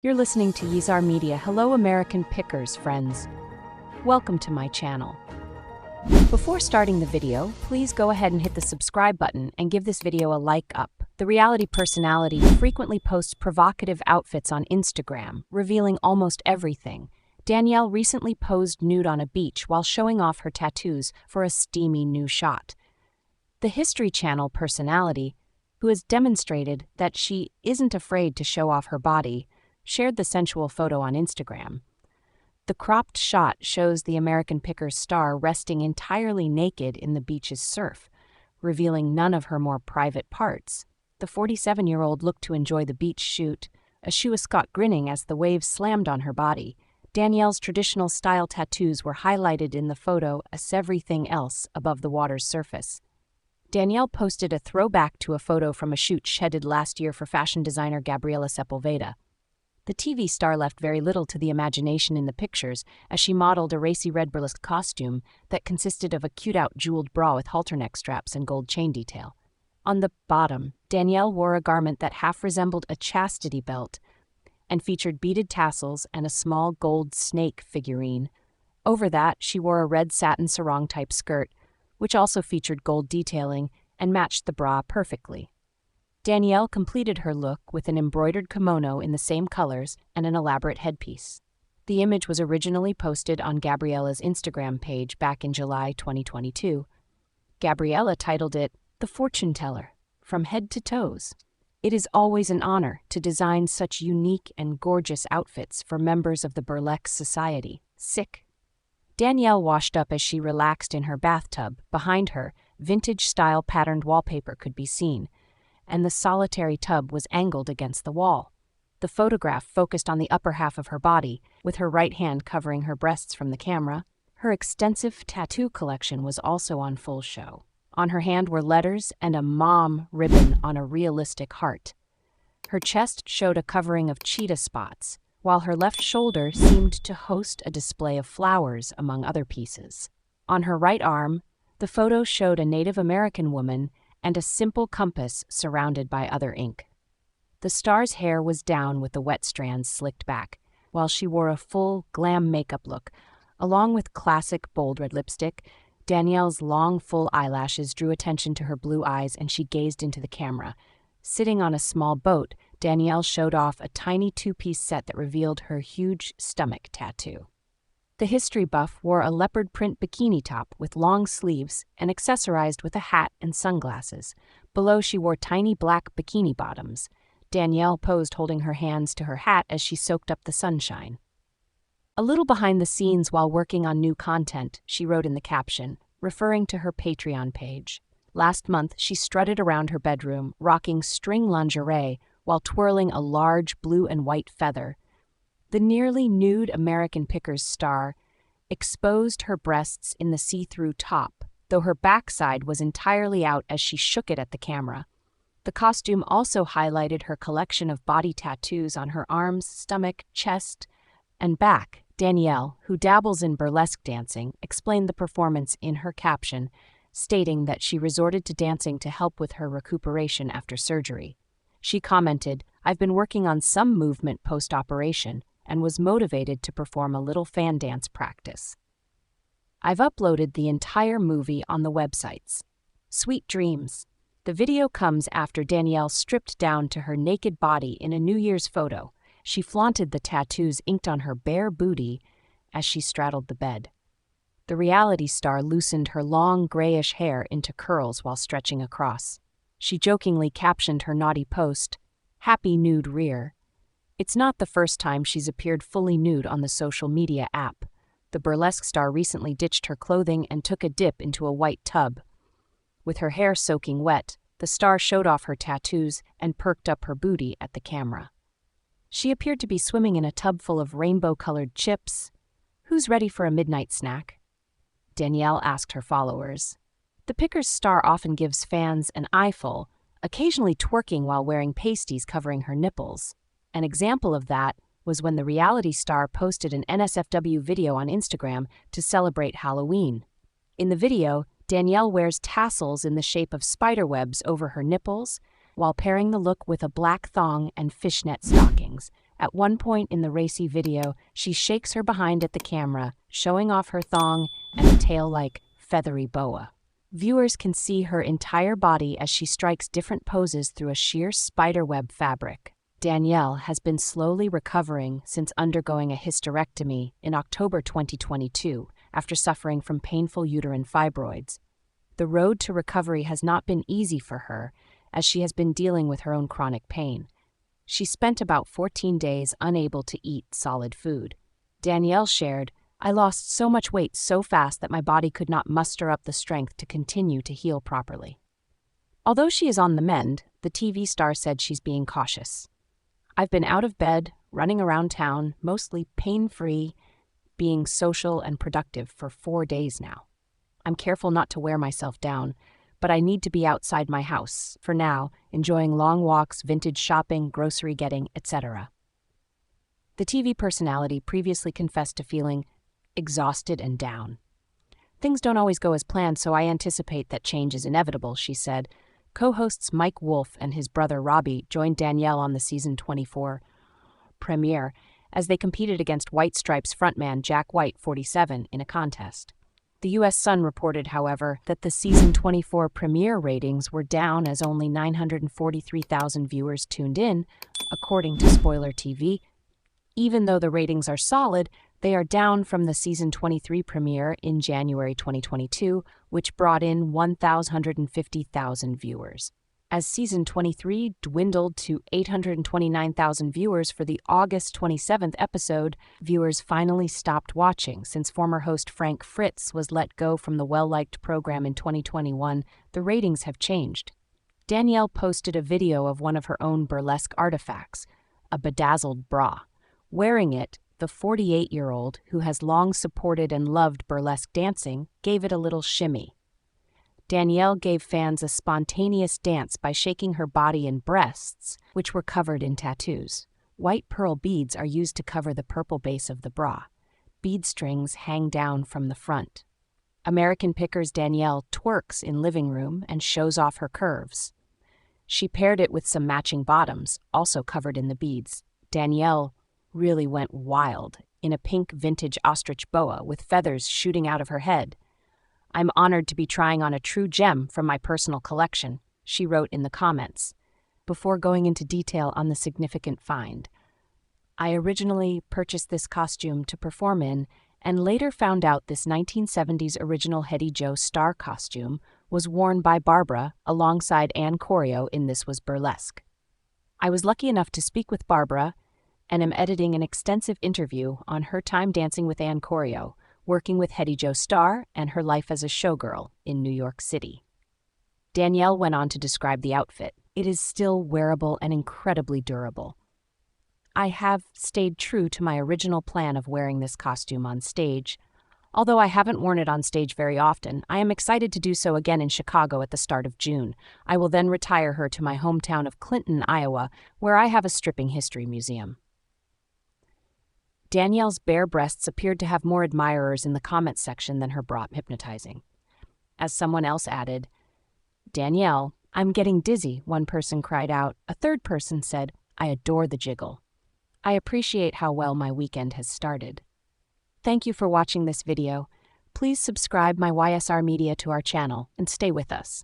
You're listening to Yizar Media. Hello, American pickers, friends. Welcome to my channel. Before starting the video, please go ahead and hit the subscribe button and give this video a like up. The reality personality frequently posts provocative outfits on Instagram, revealing almost everything. Danielle recently posed nude on a beach while showing off her tattoos for a steamy new shot. The History Channel personality, who has demonstrated that she isn't afraid to show off her body, shared the sensual photo on Instagram. The cropped shot shows the American Pickers star resting entirely naked in the beach's surf, revealing none of her more private parts. The 47-year-old looked to enjoy the beach shoot, as she was caught grinning as the waves slammed on her body. Danielle's traditional style tattoos were highlighted in the photo as everything else above the water's surface. Danielle posted a throwback to a photo from a shoot she did last year for fashion designer Gabriela Sepulveda. The TV star left very little to the imagination in the pictures, as she modeled a racy red burlesque costume that consisted of a cute-out jeweled bra with halter neck straps and gold chain detail. On the bottom, Danielle wore a garment that half resembled a chastity belt and featured beaded tassels and a small gold snake figurine. Over that, she wore a red satin sarong-type skirt, which also featured gold detailing and matched the bra perfectly. Danielle completed her look with an embroidered kimono in the same colors and an elaborate headpiece. The image was originally posted on Gabriela's Instagram page back in July 2022. Gabriela titled it, "The Fortune Teller, From Head to Toes." It is always an honor to design such unique and gorgeous outfits for members of the burlesque society. Sick. Danielle washed up as she relaxed in her bathtub. Behind her, vintage-style patterned wallpaper could be seen, and the solitary tub was angled against the wall. The photograph focused on the upper half of her body, with her right hand covering her breasts from the camera. Her extensive tattoo collection was also on full show. On her hand were letters and a mom ribbon on a realistic heart. Her chest showed a covering of cheetah spots, while her left shoulder seemed to host a display of flowers among other pieces. On her right arm, the photo showed a Native American woman and a simple compass surrounded by other ink. The star's hair was down with the wet strands slicked back, while she wore a full, glam makeup look. Along with classic bold red lipstick, Danielle's long, full eyelashes drew attention to her blue eyes, and she gazed into the camera. Sitting on a small boat, Danielle showed off a tiny two-piece set that revealed her huge stomach tattoo. The history buff wore a leopard print bikini top with long sleeves and accessorized with a hat and sunglasses. Below, she wore tiny black bikini bottoms. Danielle posed holding her hands to her hat as she soaked up the sunshine. "A little behind the scenes while working on new content," she wrote in the caption, referring to her Patreon page. Last month, she strutted around her bedroom, rocking string lingerie while twirling a large blue and white feather. The nearly nude American Pickers star exposed her breasts in the see-through top, though her backside was entirely out as she shook it at the camera. The costume also highlighted her collection of body tattoos on her arms, stomach, chest, and back. Danielle, who dabbles in burlesque dancing, explained the performance in her caption, stating that she resorted to dancing to help with her recuperation after surgery. She commented, "I've been working on some movement post-operation and was motivated to perform a little fan dance practice. I've uploaded the entire movie on the websites." Sweet dreams. The video comes after Danielle stripped down to her naked body in a New Year's photo. She flaunted the tattoos inked on her bare booty as she straddled the bed. The reality star loosened her long grayish hair into curls while stretching across. She jokingly captioned her naughty post, "Happy Nude Rear." It's not the first time she's appeared fully nude on the social media app. The burlesque star recently ditched her clothing and took a dip into a white tub. With her hair soaking wet, the star showed off her tattoos and perked up her booty at the camera. She appeared to be swimming in a tub full of rainbow-colored chips. "Who's ready for a midnight snack?" Danielle asked her followers. The Pickers star often gives fans an eyeful, occasionally twerking while wearing pasties covering her nipples. An example of that was when the reality star posted an NSFW video on Instagram to celebrate Halloween. In the video, Danielle wears tassels in the shape of spiderwebs over her nipples, while pairing the look with a black thong and fishnet stockings, At one point in the racy video, she shakes her behind at the camera, showing off her thong and a tail-like feathery boa. Viewers can see her entire body as she strikes different poses through a sheer spiderweb fabric. Danielle has been slowly recovering since undergoing a hysterectomy in October 2022 after suffering from painful uterine fibroids. The road to recovery has not been easy for her, as she has been dealing with her own chronic pain. She spent about 14 days unable to eat solid food. Danielle shared, "I lost so much weight so fast that my body could not muster up the strength to continue to heal properly." Although she is on the mend, the TV star said she's being cautious. "I've been out of bed, running around town, mostly pain-free, being social and productive for 4 days now. I'm careful not to wear myself down, but I need to be outside my house, for now, enjoying long walks, vintage shopping, grocery getting, etc." The TV personality previously confessed to feeling exhausted and down. "Things don't always go as planned, so I anticipate that change is inevitable," she said. Co-hosts Mike Wolfe and his brother Robbie joined Danielle on the season 24 premiere as they competed against White Stripes frontman Jack White, 47, in a contest. The U.S. Sun reported, however, that the season 24 premiere ratings were down as only 943,000 viewers tuned in, according to Spoiler TV. Even though the ratings are solid, they are down from the season 23 premiere in January 2022, which brought in 150,000 viewers. As season 23 dwindled to 829,000 viewers for the August 27th episode, viewers finally stopped watching since former host Frank Fritz was let go from the well-liked program in 2021. The ratings have changed. Danielle posted a video of one of her own burlesque artifacts, a bedazzled bra. Wearing it, the 48-year-old, who has long supported and loved burlesque dancing, gave it a little shimmy. Danielle gave fans a spontaneous dance by shaking her body and breasts, which were covered in tattoos. White pearl beads are used to cover the purple base of the bra. Bead strings hang down from the front. American Pickers Danielle twerks in living room and shows off her curves. She paired it with some matching bottoms, also covered in the beads. Danielle really went wild in a pink vintage ostrich boa with feathers shooting out of her head. "I'm honored to be trying on a true gem from my personal collection," she wrote in the comments, before going into detail on the significant find. "I originally purchased this costume to perform in, and later found out this 1970s original Hetty Jo star costume was worn by Barbara alongside Ann Corio in This Was Burlesque. I was lucky enough to speak with Barbara and am editing an extensive interview on her time dancing with Ann Corio, working with Hetty Jo Star, and her life as a showgirl in New York City." Danielle went on to describe the outfit. "It is still wearable and incredibly durable. I have stayed true to my original plan of wearing this costume on stage. Although I haven't worn it on stage very often, I am excited to do so again in Chicago at the start of June. I will then retire her to my hometown of Clinton, Iowa, where I have a stripping history museum." Danielle's bare breasts appeared to have more admirers in the comments section than her bra hypnotizing. As someone else added, "Danielle, I'm getting dizzy," one person cried out. A third person said, "I adore the jiggle. I appreciate how well my weekend has started." Thank you for watching this video. Please subscribe my YSR Media to our channel and stay with us.